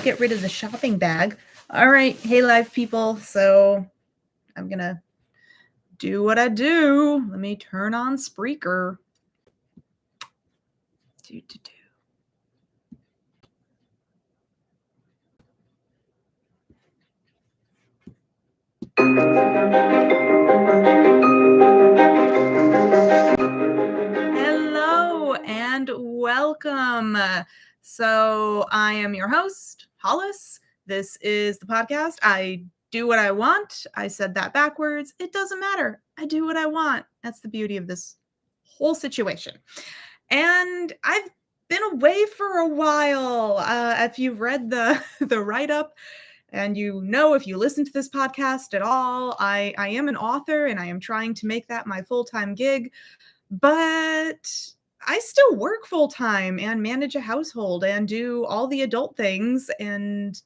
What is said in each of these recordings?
get rid of the shopping bag. All right, hey live people. So I'm gonna do what I do. Let me turn on Spreaker. Do. Hello and welcome. So I am your host, Hollis. This is the podcast. I do what I want. I said that backwards. It doesn't matter. I do what I want. That's the beauty of this whole situation. And I've been away for a while. If you've read the the write-up, and if you listen to this podcast at all, I am an author and I am trying to make that my full-time gig, but I still work full-time and manage a household and do all the adult things, and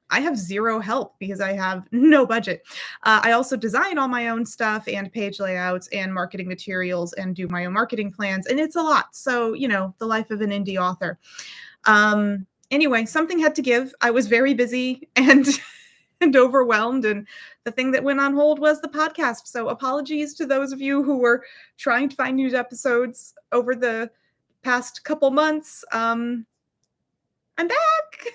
I have zero help because I have no budget. I also design all my own stuff and page layouts and marketing materials and do my own marketing plans, and it's a lot. So, the life of an indie author. Anyway, something had to give. I was very busy and and overwhelmed, and the thing that went on hold was the podcast. So apologies to those of you who were trying to find news episodes over the past couple months. I'm back.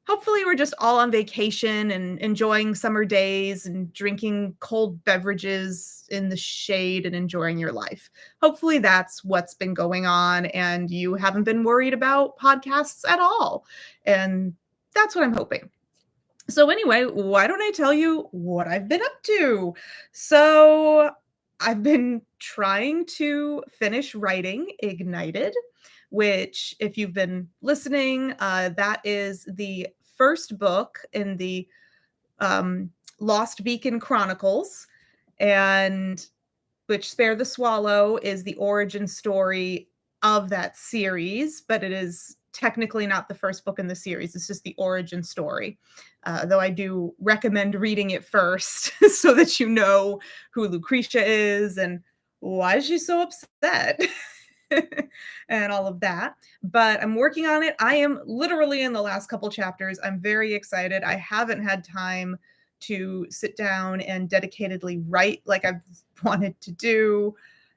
Hopefully we're just all on vacation and enjoying summer days and drinking cold beverages in the shade and enjoying your life. Hopefully that's what's been going on and you haven't been worried about podcasts at all. And that's what I'm hoping. So anyway, why don't I tell you what I've been up to? So I've been trying to finish writing Ignited, which, if you've been listening, that is the first book in the Lost Beacon Chronicles, and which Spare the Swallow is the origin story of that series, but it is technically not the first book in the series. It's just the origin story. Though I do recommend reading it first so that you know who Lucretia is and why is she so upset and all of that. But I'm working on it. I am literally in the last couple chapters. I'm very excited. I haven't had time to sit down and dedicatedly write like I've wanted to do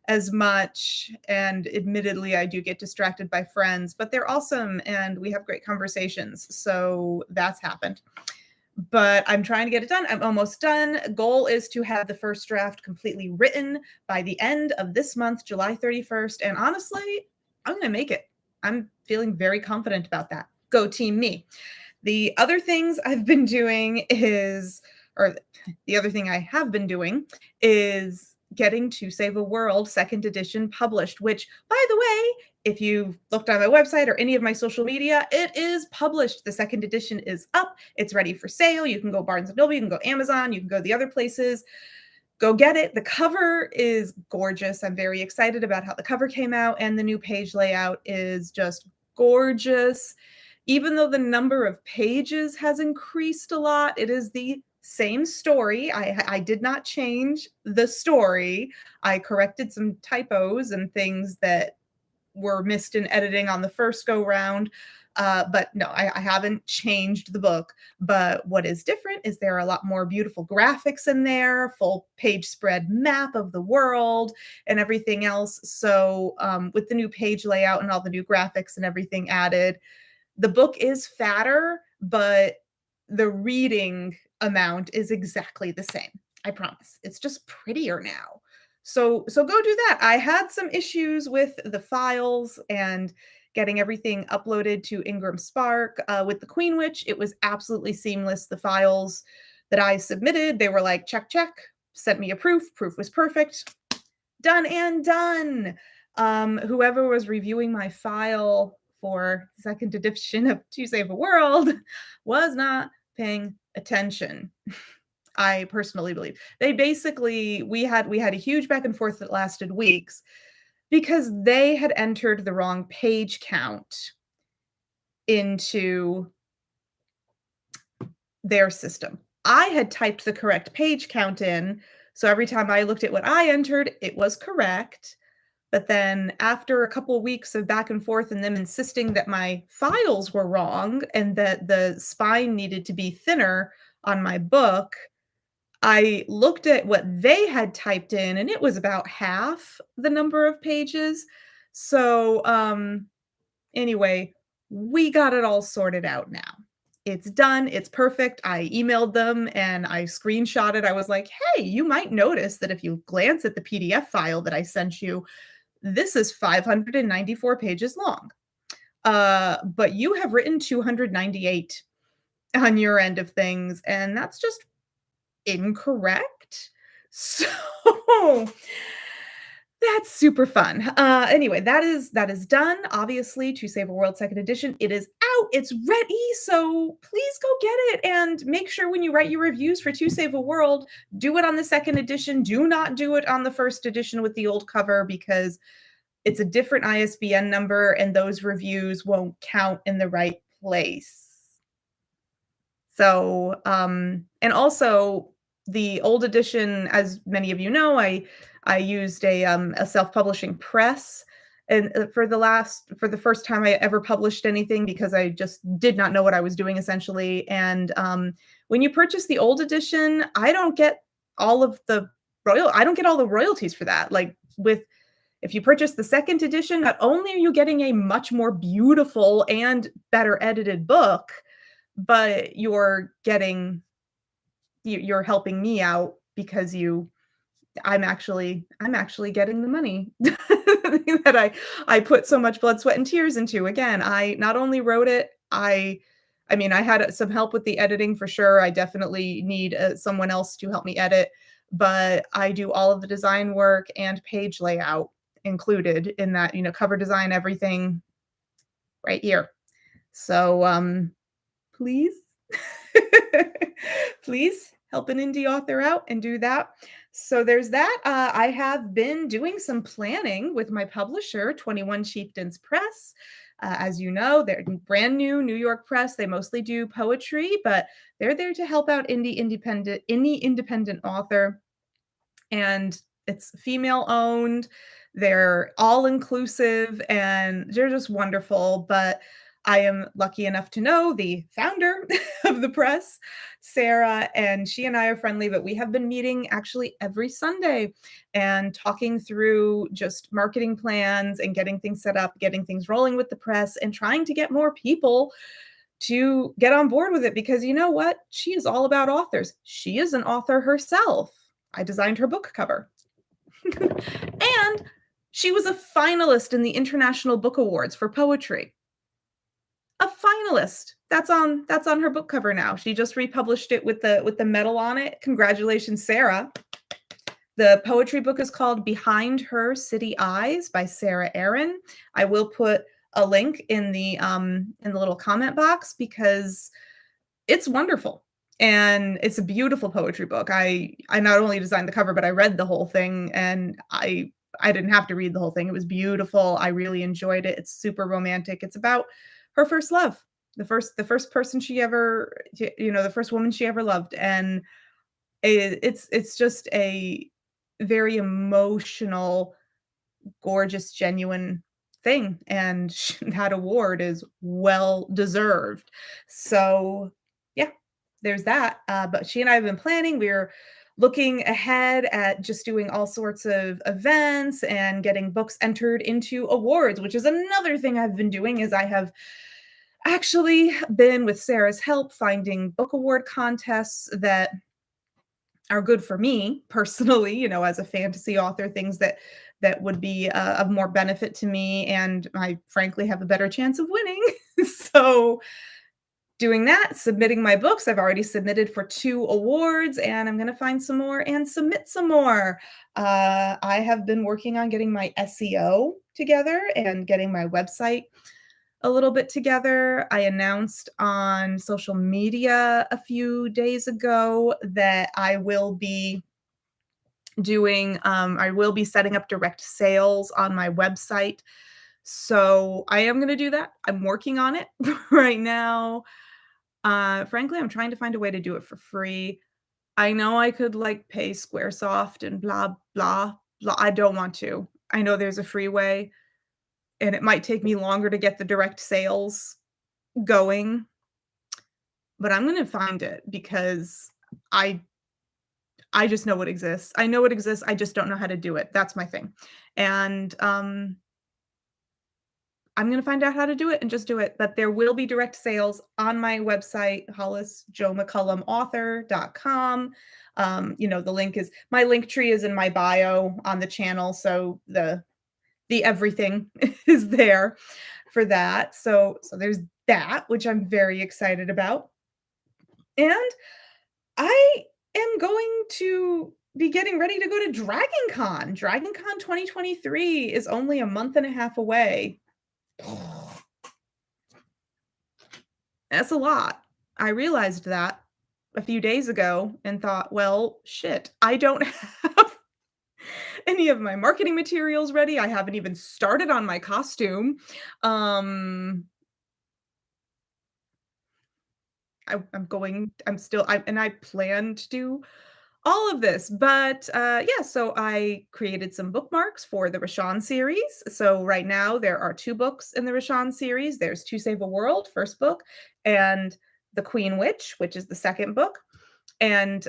as much. And admittedly, I do get distracted by friends, but they're awesome and we have great conversations. So that's happened. But I'm trying to get it done. I'm almost done. Goal is to have the first draft completely written by the end of this month, July 31st. And honestly, I'm going to make it. I'm feeling very confident about that. Go team me. The other things I've been doing is, or the other thing I have been doing is getting To Save a World second edition published, which, by the way, if you've looked on my website or any of my social media, it is published. The second edition is up. It's ready for sale. You can go Barnes & Noble, you can go Amazon, you can go the other places. Go get it. The cover is gorgeous. I'm very excited about how the cover came out, and the new page layout is just gorgeous. Even though the number of pages has increased a lot, it is the same story. I did not change the story. I corrected some typos and things that were missed in editing on the first go round. But no, I haven't changed the book. But what is different is there are a lot more beautiful graphics in there, full page spread map of the world and everything else. So with the new page layout and all the new graphics and everything added, the book is fatter, but the reading amount is exactly the same. I promise. It's just prettier now. So go do that. I had some issues with the files and getting everything uploaded to Ingram Spark. With the Queen Witch, it was absolutely seamless. The files that I submitted, they were like, check, check, sent me a proof. Proof was perfect. Done and done. Whoever was reviewing my file for second edition of To Save a World was not paying attention. I personally believe they basically we had a huge back and forth that lasted weeks because they had entered the wrong page count into their system. I had typed the correct page count in, so every time I looked at what I entered, it was correct. But then after a couple weeks of back and forth and them insisting that my files were wrong and that the spine needed to be thinner on my book, I looked at what they had typed in, and it was about half the number of pages. So, anyway, we got it all sorted out now. It's done, it's perfect. I emailed them and I screenshotted. I was like, "Hey, you might notice that if you glance at the PDF file that I sent you, this is 594 pages long. But you have written 298 on your end of things, and that's just incorrect." So that's super fun. Anyway, that is done. Obviously, To Save a World Second Edition. It is out. It's ready. So please go get it and make sure when you write your reviews for To Save a World, do it on the second edition. Do not do it on the first edition with the old cover because it's a different ISBN number and those reviews won't count in the right place. So, and also the old edition, as many of you know, I used a self-publishing press, and for the first time I ever published anything because I just did not know what I was doing essentially. And when you purchase the old edition, I don't get I don't get all the royalties for that. Like with if you purchase the second edition, not only are you getting a much more beautiful and better edited book, but you're helping me out because I'm actually getting the money that I put so much blood, sweat, and tears into. Again, I not only wrote it, I mean, I had some help with the editing for sure. I definitely need someone else to help me edit, but I do all of the design work and page layout included in that, cover design, everything right here. So, please, please help an indie author out and do that. So there's that. I have been doing some planning with my publisher, 21 Chieftains Press. As you know, they're brand new New York press. They mostly do poetry, but they're there to help out any independent author. And it's female owned. They're all inclusive and they're just wonderful. But I am lucky enough to know the founder of the press, Sarah, and she and I are friendly, but we have been meeting actually every Sunday and talking through just marketing plans and getting things set up, getting things rolling with the press, and trying to get more people to get on board with it because you know what? She is all about authors. She is an author herself. I designed her book cover. And she was a finalist in the International Book Awards for poetry. A finalist. That's on her book cover now. She just republished it with the medal on it. Congratulations, Sarah. The poetry book is called Behind Her City Eyes by Sarah Aaron. I will put a link in the little comment box because it's wonderful. And it's a beautiful poetry book. I not only designed the cover, but I read the whole thing and I didn't have to read the whole thing. It was beautiful. I really enjoyed it. It's super romantic. It's about her first love. The first person she ever, the first woman she ever loved. And it's just a very emotional, gorgeous, genuine thing. And that award is well deserved. So, yeah, there's that. But she and I have been planning. We're looking ahead at just doing all sorts of events and getting books entered into awards, which is another thing I've been doing is I have actually been with Sarah's help finding book award contests that are good for me personally, as a fantasy author, things that would be of more benefit to me, and I frankly have a better chance of winning. So doing that, submitting my books. I've already submitted for 2 awards, and I'm going to find some more and submit some more. I have been working on getting my SEO together and getting my website a little bit together. I announced on social media a few days ago that I will be setting up direct sales on my website. So I am going to do that. I'm working on it right now. Frankly, I'm trying to find a way to do it for free. I know I could like pay Squaresoft and blah, blah, blah. I don't want to. I know there's a free way, and it might take me longer to get the direct sales going, but I'm gonna find it because I I just know it exists. I know it exists, I just don't know how to do it. That's my thing. And, I'm gonna find out how to do it and just do it, but there will be direct sales on my website, hollisjoemccullumauthor.com. The link is my link tree is in my bio on the channel, so the everything is there for that. So there's that, which I'm very excited about. And I am going to be getting ready to go to DragonCon. DragonCon 2023 is only a month and a half away. That's a lot. I realized that a few days ago and thought, well, shit, I don't have any of my marketing materials ready. I haven't even started on my costume. Um, and I plan to do all of this. But yeah, so I created some bookmarks for the Rashawn series. So right now there are two books in the Rashawn series. There's To Save a World, first book, and The Queen Witch, which is the second book. And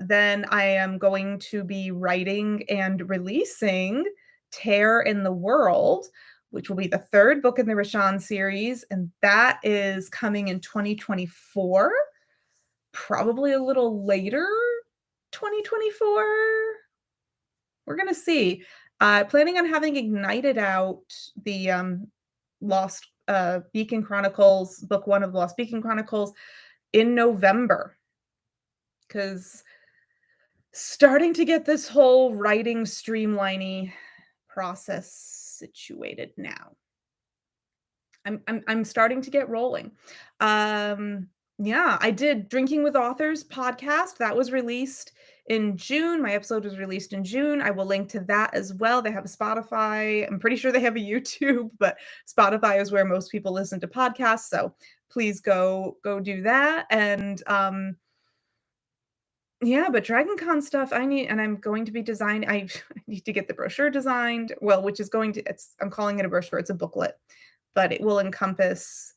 then I am going to be writing and releasing Tear in the World, which will be the third book in the Rashawn series. And that is coming in 2024, probably a little later 2024. We're gonna see. Planning on having ignited out the Lost Beacon Chronicles, book one of Lost Beacon Chronicles in November. Because starting to get this whole writing streamlining process situated now. I'm starting to get rolling. Yeah, I did Drinking with Authors podcast. That was released in June. My episode was released in June. I will link to that as well. They have a Spotify. I'm pretty sure they have a YouTube, but Spotify is where most people listen to podcasts. So please go do that. And yeah, but DragonCon stuff I need, and I'm going to be designing. I need to get the brochure designed. Well, which is going to I'm calling it a brochure. It's a booklet, but it will encompass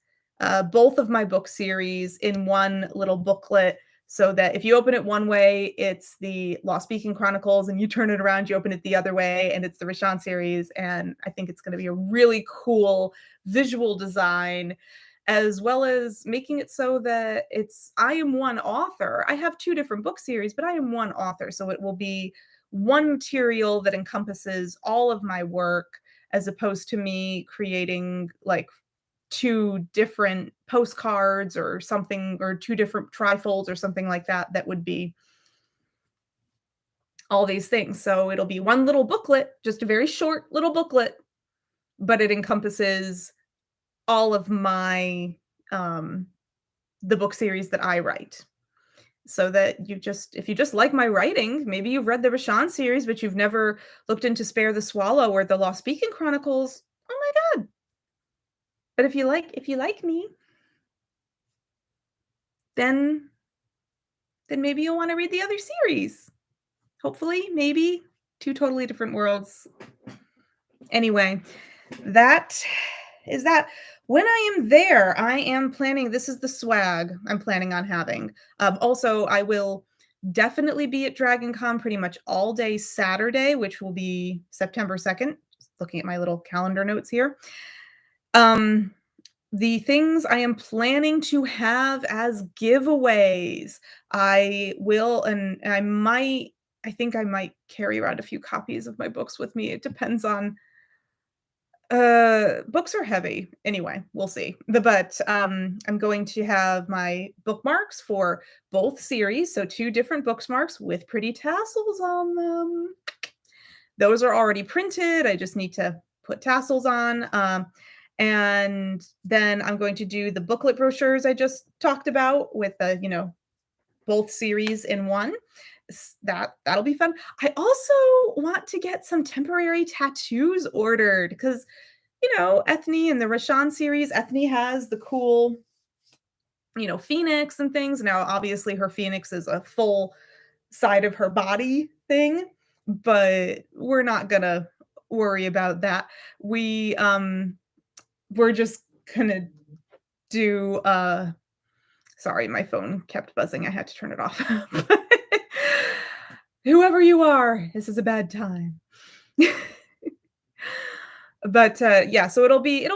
both of my book series in one little booklet. So that if you open it one way, it's the Lost Beacon Chronicles, and you turn it around, you open it the other way, and it's the Rashawn series. And I think it's going to be a really cool visual design, as well as making it so that I am one author. I have two different book series, but I am one author. So it will be one material that encompasses all of my work, as opposed to me creating like two different postcards or something, or two different trifolds or something like that. That would be all these things. So it'll be one little booklet, just a very short little booklet, but it encompasses all of my um the book series that I write. So that if you just like my writing, maybe you've read the Rashawn series, but you've never looked into Spare the Swallow or the Lost Beacon Chronicles. Oh my god. But if you like me, then maybe you'll want to read the other series. Hopefully, maybe two totally different worlds. Anyway, that is that. When I am there, I am planning, this is the swag I'm planning on having. Also, I will definitely be at DragonCon pretty much all day Saturday, which will be September 2nd. Just looking at my little calendar notes here. The things I am planning to have as giveaways, I will, and I think I might carry around a few copies of my books with me. It depends on books are heavy. Anyway, we'll see. I'm going to have my bookmarks for both series, so two different bookmarks with pretty tassels on them. Those are already printed. I just need to put tassels on. And then I'm going to do the booklet brochures I just talked about with the, both series in one. That'll be fun. I also want to get some temporary tattoos ordered because, Ethne in the Rashawn series, Ethne has the cool, phoenix and things. Now, obviously, her phoenix is a full side of her body thing, but we're not gonna worry about that. We're just gonna do, sorry, my phone kept buzzing, I had to turn it off. Whoever you are, this is a bad time. But, yeah, so it'll be,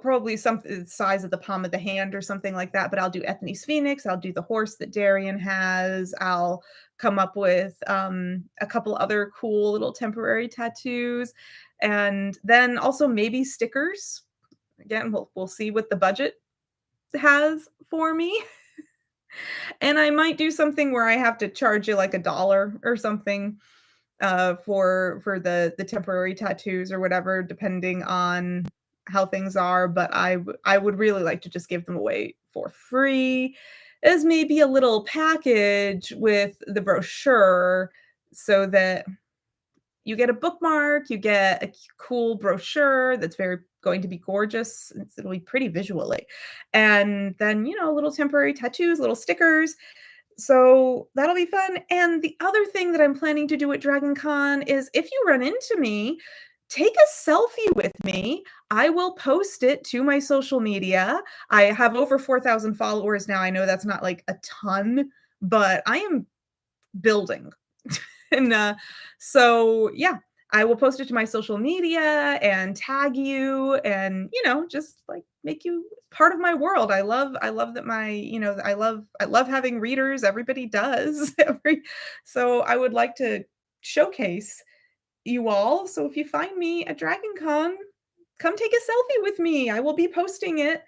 probably something the size of the palm of the hand or something like that, but I'll do Ethne's Phoenix, I'll do the horse that Darian has, I'll come up with, a couple other cool little temporary tattoos, and then also maybe stickers. Again, we'll see what the budget has for me. And I might do something where I have to charge you like a dollar or something, for the temporary tattoos or whatever, depending on how things are, but I would really like to just give them away for free as maybe a little package with the brochure so that you get a bookmark, you get a cool brochure that's very going to be gorgeous. It'll be pretty visually. And then, little temporary tattoos, little stickers. So that'll be fun. And the other thing that I'm planning to do at DragonCon is if you run into me, take a selfie with me. I will post it to my social media. I have over 4,000 followers now. I know that's not like a ton, but I am building. And, so yeah, I will post it to my social media and tag you and, just like make you part of my world. I love that I love having readers. Everybody does. So I would like to showcase you all. So if you find me at DragonCon, come take a selfie with me. I will be posting it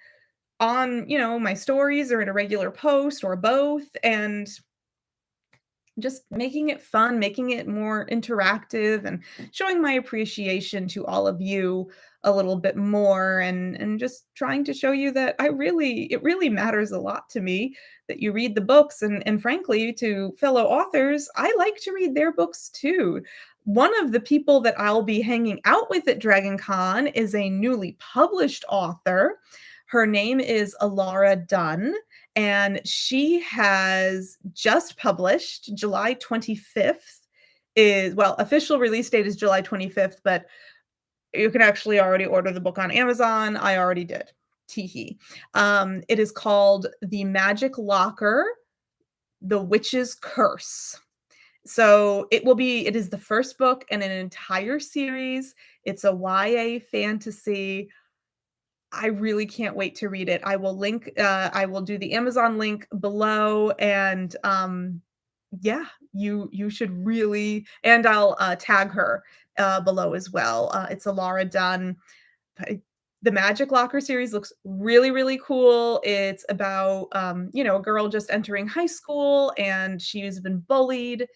on, my stories or in a regular post or both. And just making it fun, making it more interactive, and showing my appreciation to all of you a little bit more, and just trying to show you that it really matters a lot to me that you read the books, and frankly, to fellow authors, I like to read their books too. One of the people that I'll be hanging out with at DragonCon is a newly published author. Her name is Alara Dunn, and she has just published July 25th is well, official release date is July 25th, but you can actually already order the book on Amazon. I already did. Teehee. It is called The Magic Locker: The Witch's Curse. So it is the first book in an entire series. It's a YA fantasy. I really can't wait to read it. I will do the Amazon link below, and, yeah, you should really, and I'll, tag her, below as well. It's Alara Dunn. I The Magic Locker series looks really, really cool. It's about, a girl just entering high school, and she's been bullied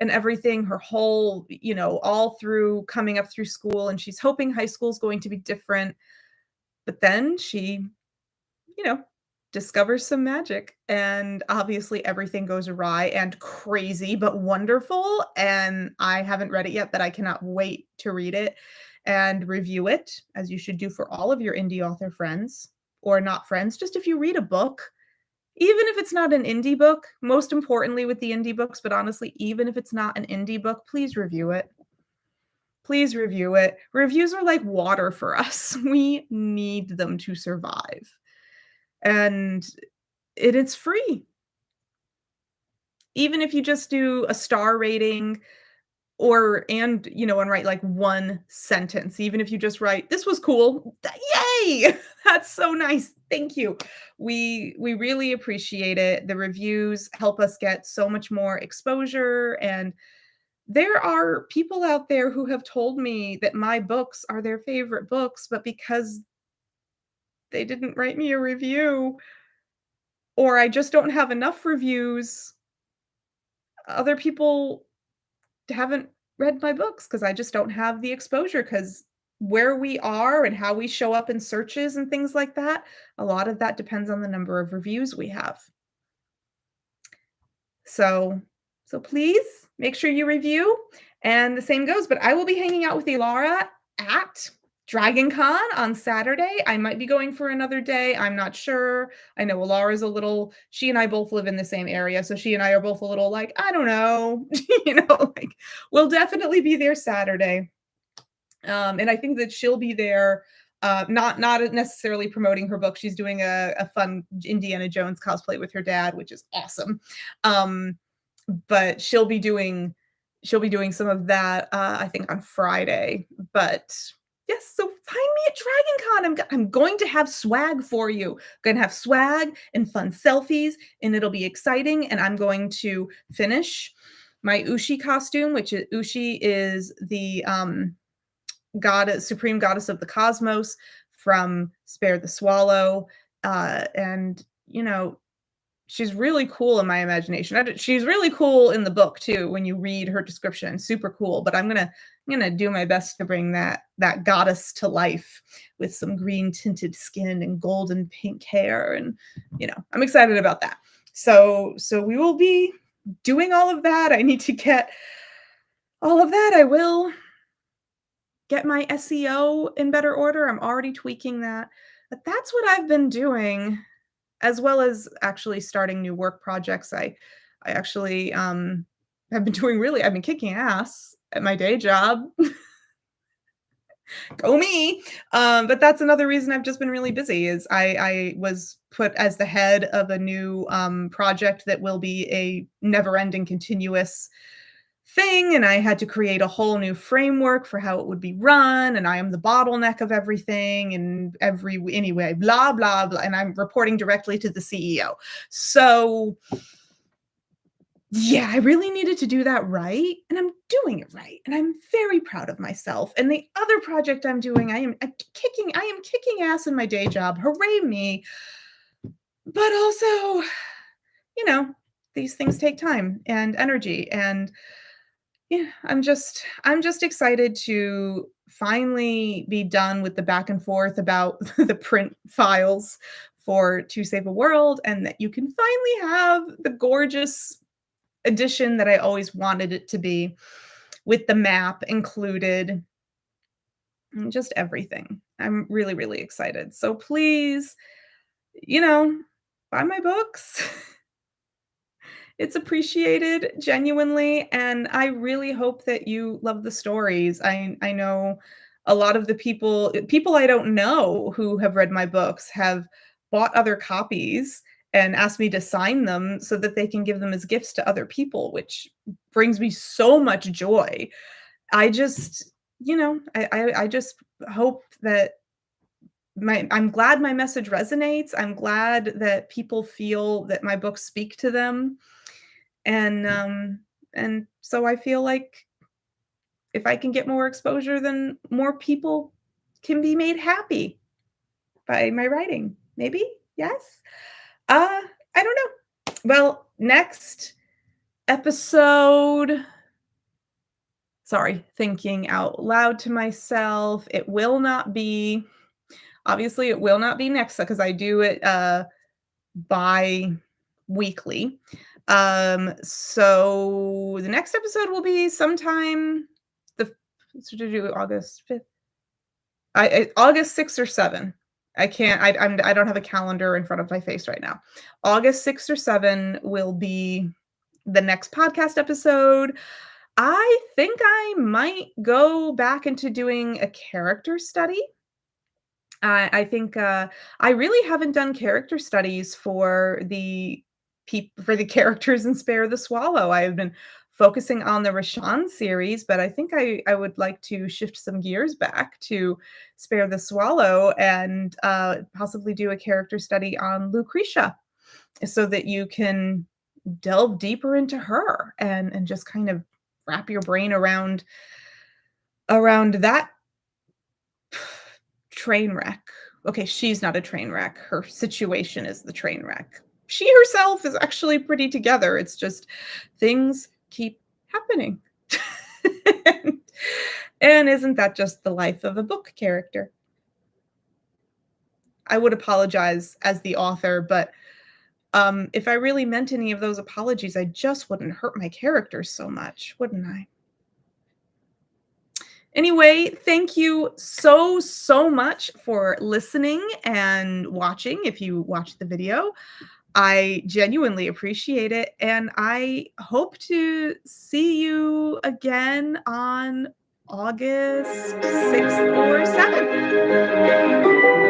and everything her whole, all through coming up through school, and she's hoping high school is going to be different. But then she, you know, discovers some magic, and obviously everything goes awry and crazy, but wonderful. And I haven't read it yet, but I cannot wait to read it and review it, as you should do for all of your indie author friends or not friends. Just if you read a book, even if it's not an indie book, most importantly with the indie books, but honestly, even if it's not an indie book, please review it. Please review it. Reviews are like water for us. We need them to survive. And it's free. Even if you just do a star rating and write like one sentence, even if you just write, "This was cool." Yay! That's so nice. Thank you. We really appreciate it. The reviews help us get so much more exposure, and there are people out there who have told me that my books are their favorite books, but because they didn't write me a review, or I just don't have enough reviews, other people haven't read my books because I just don't have the exposure. Because where we are and how we show up in searches and things like that, a lot of that depends on the number of reviews we have. So please make sure you review, and the same goes, but I will be hanging out with Elara at DragonCon on Saturday. I might be going for another day, I'm not sure. I know Elara's a little she and I both live in the same area, so she and I are both a little like, "I don't know." Like, we'll definitely be there Saturday. And I think that she'll be there, not necessarily promoting her book. She's doing a fun Indiana Jones cosplay with her dad, which is awesome. Um, but she'll be doing some of that, I think on Friday. But yes, so find me at DragonCon. I'm going to have swag for you. Going to have swag and fun selfies, and it'll be exciting. And I'm going to finish my Ushi costume, which is Ushi is the goddess, supreme goddess of the cosmos from Spare the Swallow. And she's really cool in my imagination. She's really cool in the book too. When you read her description, super cool. But I'm gonna do my best to bring that goddess to life with some green tinted skin and golden pink hair, and I'm excited about that. So we will be doing all of that. I need to get all of that. I will get my SEO in better order. I'm already tweaking that. But that's what I've been doing, as well as actually starting new work projects. I actually have been I've been kicking ass at my day job. Go me. But that's another reason I've just been really busy is I was put as the head of a new project that will be a never-ending continuous thing, and I had to create a whole new framework for how it would be run, and I am the bottleneck of everything and anyway, blah blah blah, and I'm reporting directly to the CEO. So yeah, I really needed to do that right, and I'm doing it right, and I'm very proud of myself. And the other project I'm doing, I am kicking ass in my day job. Hooray me. But also, you know, these things take time and energy, and yeah, I'm just excited to finally be done with the back and forth about the print files for To Save a World, and that you can finally have the gorgeous edition that I always wanted it to be, with the map included and just everything. I'm really, really excited. So please, you know, buy my books. It's appreciated genuinely, and I really hope that you love the stories. I know a lot of the people I don't know who have read my books have bought other copies and asked me to sign them so that they can give them as gifts to other people, which brings me so much joy. I just, I just hope that I'm glad my message resonates. I'm glad that people feel that my books speak to them, and so I feel like if I can get more exposure, then more people can be made happy by my writing. Maybe? Yes? I don't know. Well, next episode, sorry, thinking out loud to myself, obviously it will not be next because I do it bi-weekly. So the next episode will be sometime the so to do August 5th. August 6th or 7. I can't I don't have a calendar in front of my face right now. August 6th or 7 will be the next podcast episode. I think I might go back into doing a character study. I think I really haven't done character studies for the characters in Spare the Swallow. I have been focusing on the Rashan series, but I think I would like to shift some gears back to Spare the Swallow and possibly do a character study on Lucretia, so that you can delve deeper into her and just kind of wrap your brain around that train wreck. Okay, she's not a train wreck. Her situation is the train wreck. She herself is actually pretty together. It's just things keep happening. and, and isn't that just the life of a book character? I would apologize as the author, but if I really meant any of those apologies, I just wouldn't hurt my characters so much, wouldn't I? Anyway, thank you so, so much for listening and watching if you watched the video. I genuinely appreciate it, and I hope to see you again on August 6th or 7th.